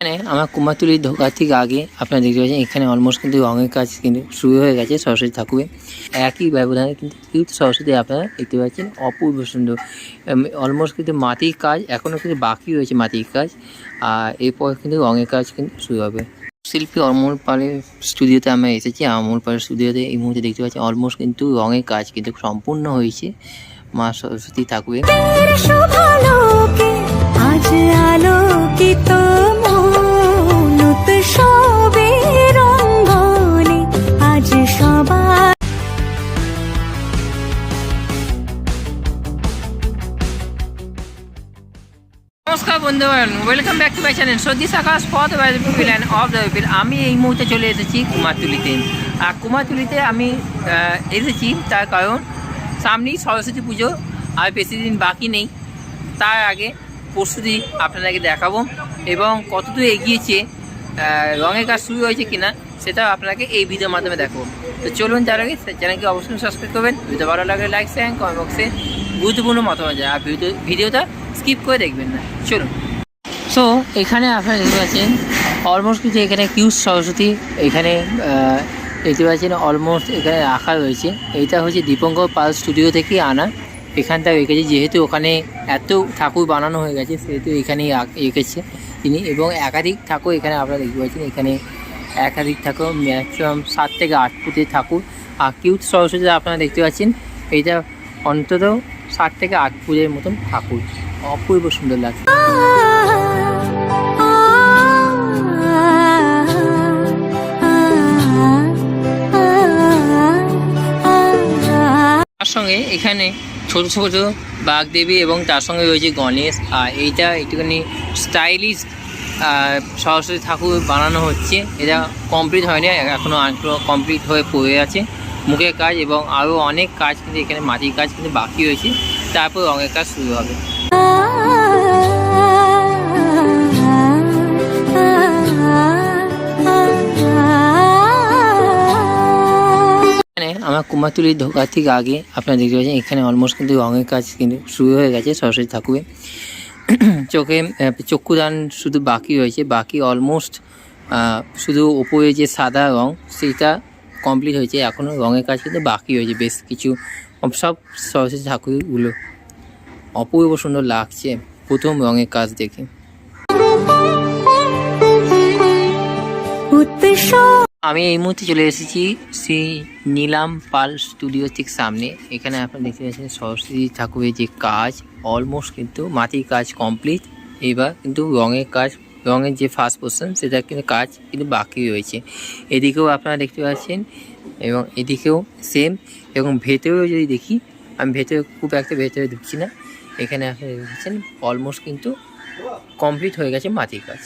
এখানে আমার কুমারটুলির ঢোকার ঠিক আগে আপনারা দেখতে পাচ্ছেন এখানে অলমোস্ট কিন্তু রঙের কাজ কিন্তু শুরু হয়ে গেছে সরস্বতী ঠাকুরের। একই ব্যবধানে কিন্তু সরস্বতী আপনারা দেখতে পাচ্ছেন অপূর্ব সুন্দর। অলমোস্ট কিন্তু মাটির কাজ এখনও কিন্তু বাকি রয়েছে মাটির কাজ, আর এরপর কিন্তু রঙের কাজ কিন্তু শুরু হবে। শিল্পী অমল পালের স্টুডিওতে আমরা এসেছি। অমল পালের স্টুডিওতে এই মুহূর্তে দেখতে পাচ্ছি অলমোস্ট কিন্তু রঙের কাজ কিন্তু সম্পূর্ণ হয়েছে মা সরস্বতী ঠাকুরের। নমস্কার বন্ধুগণ, welcome back to my channel Satish Akash for the people and of the people. আমি এই মুহূর্তে চলে এসেছি কুমারটুলিতে। আর কুমারটুলিতে আমি এসেছি তার কারণ সামনেই সরস্বতী পুজো, আর বেশি দিন বাকি নেই। তার আগে প্রস্তুতি আপনাদেরকে দেখাবো এবং কতদূর এগিয়েছে, রঙের কাজ শুরু হয়েছে কিনা সেটাও আপনাকে এই ভিডিওর মাধ্যমে দেখাবো। তো চলুন, যার আগে চ্যানেলকে অবশ্যই সাবস্ক্রাইব করবেন। ভিডিও ভালো লাগলে লাইক শেয়ার, কমেন্ট বক্সে গুরুত্বপূর্ণ মতামত যায়, আর ভিডিওটা স্কিপ করে দেখবেন না। চলুন। সো এখানে আপনারা দেখতে পাচ্ছেন অলমোস্ট কিন্তু এখানে কিউট সরস্বতী এখানে দেখতে পাচ্ছেন অলমোস্ট এখানে রাখা রয়েছে। এইটা হচ্ছে দীপঙ্কর পাল স্টুডিও থেকে আনা, এখানটা রেখেছি। যেহেতু ওখানে এত ঠাকুর বানানো হয়ে গেছে সেহেতু এখানেই রেখেছে তিনি। এবং একাধিক ঠাকুর এখানে আপনারা দেখতে পাচ্ছেন, এখানে একাধিক ঠাকুর ম্যাক্সিমাম 7 থেকে 8 ফুটের ঠাকুর। আর কিউট সরস্বতী আপনারা দেখতে পাচ্ছেন এইটা অন্তত 7 থেকে 8 ফুটের মতন ঠাকুর, অপূর্ব সুন্দর লাগছে। তার সঙ্গে এখানে ছোট ছোট বাগদেবী এবং তার সঙ্গে রয়েছে গণেশ। আর এইটা একটুখানি স্টাইলিশ সরস্বতী ঠাকুর বানানো হচ্ছে। এটা কমপ্লিট হয়নি, এখনও কমপ্লিট হয়ে পড়ে আছে মুখের কাজ, এবং আরও অনেক কাজ কিন্তু এখানে মাটির কাজ কিন্তু বাকি রয়েছে। তারপর রঙের কাজ শুরু হবে। আমার কুমারটুলির ঢোকার ঠিক আগে আপনারা দেখতে পাচ্ছেন এখানে অলমোস্ট কিন্তু রঙের কাজ কিন্তু শুরু হয়ে গেছে সরস্বতী ঠাকুরের। চক্ষুদান শুধু বাকি রয়েছে, বাকি অলমোস্ট শুধু ওপরে যে সাদা রং সেইটা কমপ্লিট হয়েছে, এখনও রঙের কাজ কিন্তু বাকি রয়েছে বেশ কিছু। সব সরস্বতী ঠাকুরগুলো অপূর্ব সুন্দর লাগছে প্রথম রঙের কাজ দেখে। আমি এই মুহূর্তে চলে এসেছি শ্রী নীলাম পাল স্টুডিও ঠিক সামনে। এখানে আপনারা দেখতে পাচ্ছেন সরস্বতী ঠাকুরের যে কাজ অলমোস্ট কিন্তু মাটির কাজ কমপ্লিট। এবার কিন্তু রঙের কাজ, রঙের যে ফার্স্ট পোর্শন সেটা কিন্তু কাজ কিন্তু বাকি রয়েছে। এদিকেও আপনারা দেখতে পাচ্ছেন এবং এদিকেও সেম। এবং ভেতরেও যদি দেখি, আমি ভেতরে খুব একটা ভেতরে ঢুকছি না, এখানে আপনারা দেখছেন অলমোস্ট কিন্তু কমপ্লিট হয়ে গেছে মাটির কাজ।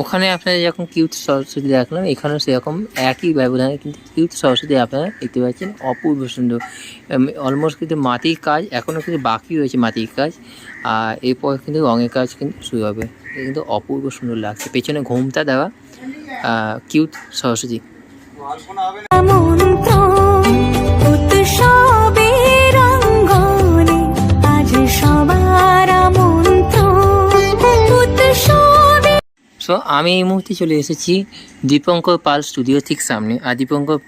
ওখানে আপনারা যখন কিউট সরস্বতী দেখলাম, এখানেও সেরকম একই ব্যবধানে কিন্তু কিউট সরস্বতী আপনারা দেখতে পাচ্ছেন অপূর্ব সুন্দর। অলমোস্ট কিন্তু মাটির কাজ এখনও কিন্তু বাকি রয়েছে মাটির কাজ, আর এরপর কিন্তু রঙের কাজ কিন্তু শুরু হবে। কিন্তু অপূর্ব সুন্দর লাগছে, পেছনে ঘুমটা দেওয়া কিউট সরস্বতী। সো আমি এই মুহূর্তে চলে এসেছি দীপঙ্কর পাল স্টুডিও ঠিক সামনে। আর দীপঙ্কর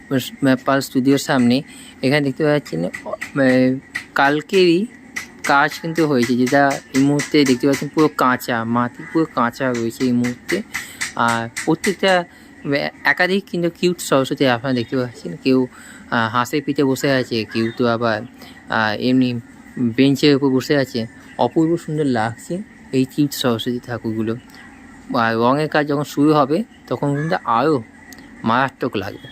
পাল স্টুডিওর সামনে এখানে দেখতে পাচ্ছেন কালকেরই কাজ কিন্তু হয়েছে, যেটা এই মুহূর্তে দেখতে পাচ্ছেন পুরো কাঁচা, মাটি পুরো কাঁচা রয়েছে এই মুহূর্তে। আর প্রত্যেকটা একাধিক কিন্তু কিউট সরস্বতী আপনারা দেখতে পাচ্ছেন। কেউ হাঁসের পিঠে বসে আছে, কেউ তো আবার এমনি বেঞ্চের উপর বসে আছে। অপূর্ব সুন্দর লাগছে এই কিউট সরস্বতী ঠাকুরগুলো। আর রঙের কাজ যখন শুরু হবে তখন কিন্তু আরও মারাত্মক লাগবে।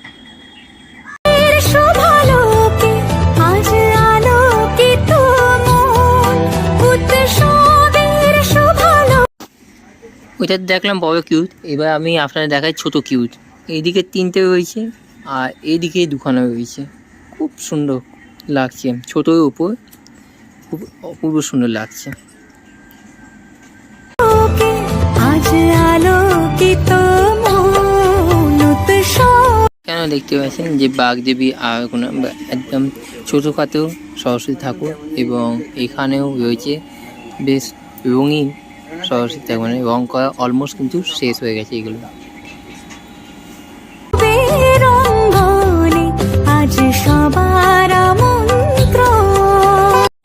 ওইটা দেখলাম বড় কিউট, এবার আমি আপনাদের দেখাই ছোট কিউট। এইদিকে 3টে রয়েছে আর এইদিকে 2খানা রয়েছে। খুব সুন্দর লাগছে, ছোটোর উপর খুব অপূর্ব সুন্দর লাগছে। কেন দেখতে পাচ্ছেন যে বাগদেবী আর কোনো একদম ছোটোখাটো সরস্বতী ঠাকুর, এবং এখানেও রয়েছে বেশ রঙিন সরস্বতী মানে রং করা অলমোস্ট কিন্তু শেষ হয়ে গেছে এগুলো।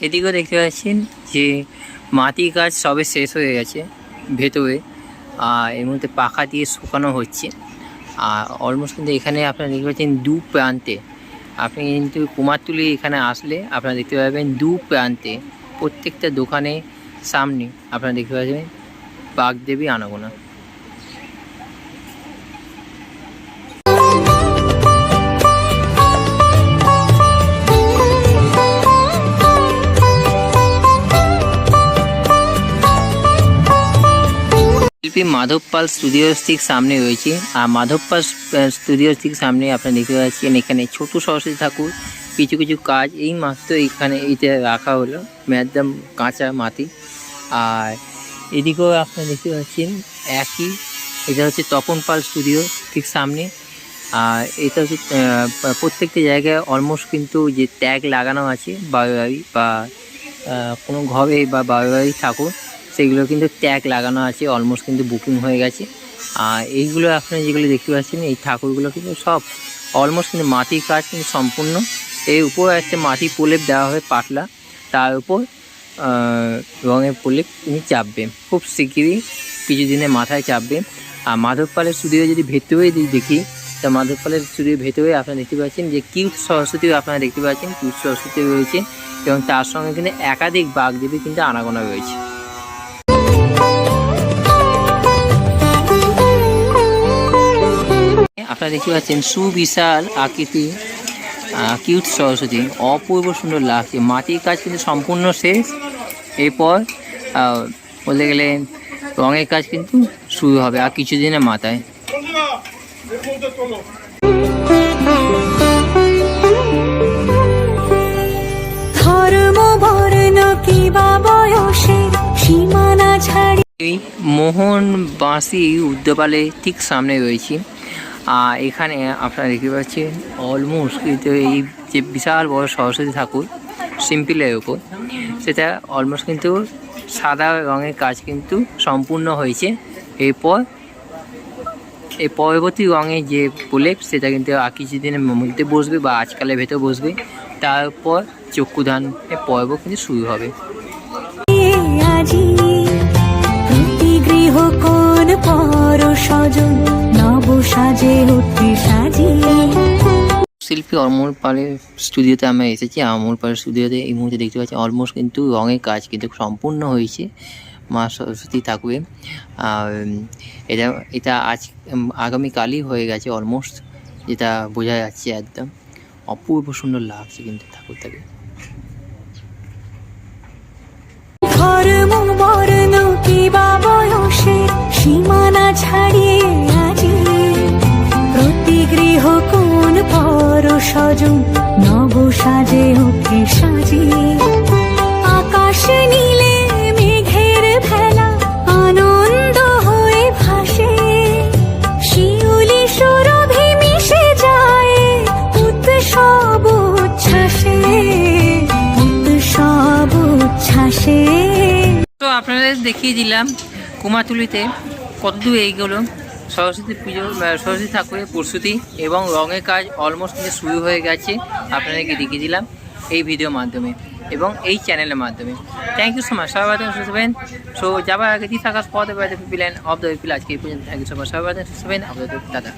এদিকেও দেখতে পাচ্ছেন যে মাটির কাজ সবে শেষ হয়ে গেছে ভেতরে, আর এর মধ্যে পাখা দিয়ে শুকানো হচ্ছে। আর অলমোস্ট কিন্তু এখানে আপনারা দেখতে পাচ্ছেন দু প্রান্তে, আপনি কিন্তু কুমারটুলি এখানে আসলে আপনারা দেখতে পাবেন দু প্রান্তে প্রত্যেকটা দোকানে সামনে আপনারা দেখতে পাবেন বাগদেবী আনাগোনা। শিল্পী মাধব পাল স্টুডিওর ঠিক সামনে রয়েছে, আর মাধব পাল স্টুডিওর ঠিক সামনে আপনারা দেখতে পাচ্ছেন এখানে ছোট সরস্বতী ঠাকুর কিছু কিছু কাজ এই মাত্র এখানে এইটা রাখা হলো, একদম কাঁচা মাটি। আর এদিকেও আপনারা দেখতে পাচ্ছেন একই, এটা হচ্ছে তপন পাল স্টুডিও ঠিক সামনে। আর এটা হচ্ছে প্রত্যেকটা জায়গায় অলমোস্ট কিন্তু যে ট্যাগ লাগানো আছে বাড়ি বা কোনো ঘরে বা বাড়ি ঠাকুর, সেগুলো কিন্তু ট্যাগ লাগানো আছে, অলমোস্ট কিন্তু বুকিং হয়ে গেছে। আর এইগুলো আপনারা যেগুলো দেখতে পাচ্ছেন এই ঠাকুরগুলো কিন্তু সব অলমোস্ট কিন্তু মাটির কাজ কিন্তু সম্পূর্ণ। এর উপর একটা মাটির প্রলেপ দেওয়া হবে পাতলা, তার উপর রঙের প্রলেপ তিনি চাপবে, খুব শিগগিরই কিছুদিনের মাথায় চাপবে। আর মাধব পালের স্টুডিও যদি ভেতরে দেখি, তা মাধব পালের স্টুডিওর ভেতরে আপনারা দেখতে পাচ্ছেন যে কিউট সরস্বতীও আপনারা দেখতে পাচ্ছেন, কিউট সরস্বতী রয়েছে এবং তার সঙ্গে কিন্তু একাধিক বাগদেবী কিন্তু আনাগোনা রয়েছে। আপনারা দেখতে পাচ্ছেন সুবিশাল আকৃতি কিউট সরস্বতী, অপূর্ব সুন্দর লাগছে। মাটির কাজ কিন্তু সম্পূর্ণ শেষ, এরপর বলতে গেলে রঙের কাজ কিন্তু শুরু হবে আর কিছুদিনের মাথায়। এই মোহন বাঁশি উদ্যাপালে ঠিক সামনে রয়েছি। আর এখানে আপনারা দেখতে পাচ্ছেন অলমোস্ট কিন্তু এই যে বিশাল বড় সরস্বতী ঠাকুর সিম্পলের উপর, সেটা অলমোস্ট কিন্তু সাদা রঙের কাজ কিন্তু সম্পূর্ণ হয়েছে। এরপর এই পরবর্তী রঙের যে প্রলেপ সেটা কিন্তু আর কিছুদিনের মধ্যে বসবে বা আজকালের ভেতর বসবে, তারপর চক্ষুদানের পর্ব কিন্তু শুরু হবে। শিল্পী অমর পালের স্টুডিওতে আমরা এসেছি। অমর পালের স্টুডিওতে এই মুহূর্তে দেখতে পাচ্ছি অলমোস্ট কিন্তু রঙের কাজ কিন্তু সম্পূর্ণ হয়েছে মা সরস্বতী ঠাকুরে। এটা আজ আগামীকালই হয়ে গেছে অলমোস্ট, যেটা বোঝা যাচ্ছে, একদম অপূর্ব সুন্দর লাগছে কিন্তু ঠাকুরটাকে। সীমানা ছাড়িয়ে আজি প্রতি গৃহ কোন পর সজন নব সাজে ওঠে সাজিয়ে, আকাশ নীলে মেঘের ভেলা আনন্দ হয়ে ভাসে, শিউলি সুরভি মিশে যায় উৎসব উচ্ছ্বাসে, উৎসব উচ্ছ্বাসে। তো আপনাদের দেখিয়ে দিলাম কুমারটুলিতে কতদূর এইগুলো সরস্বতী পুজো, সরস্বতী ঠাকুরের প্রস্তুতি এবং রঙের কাজ অলমোস্ট কিন্তু শুরু হয়ে গেছে। আপনাদেরকে দেখিয়ে দিলাম এই ভিডিওর মাধ্যমে এবং এই চ্যানেলের মাধ্যমে। থ্যাংক ইউ সো মাচ, সবাই ভালো থাকবেন। সো যাবার আগে দিস আকাশ পথ পিপল অফ দ্য পিপল, আজকে এই পর্যন্ত। থ্যাংক ইউ সো মাচ, সবাই ভালো থাকবেন। আপনাদের দাদা।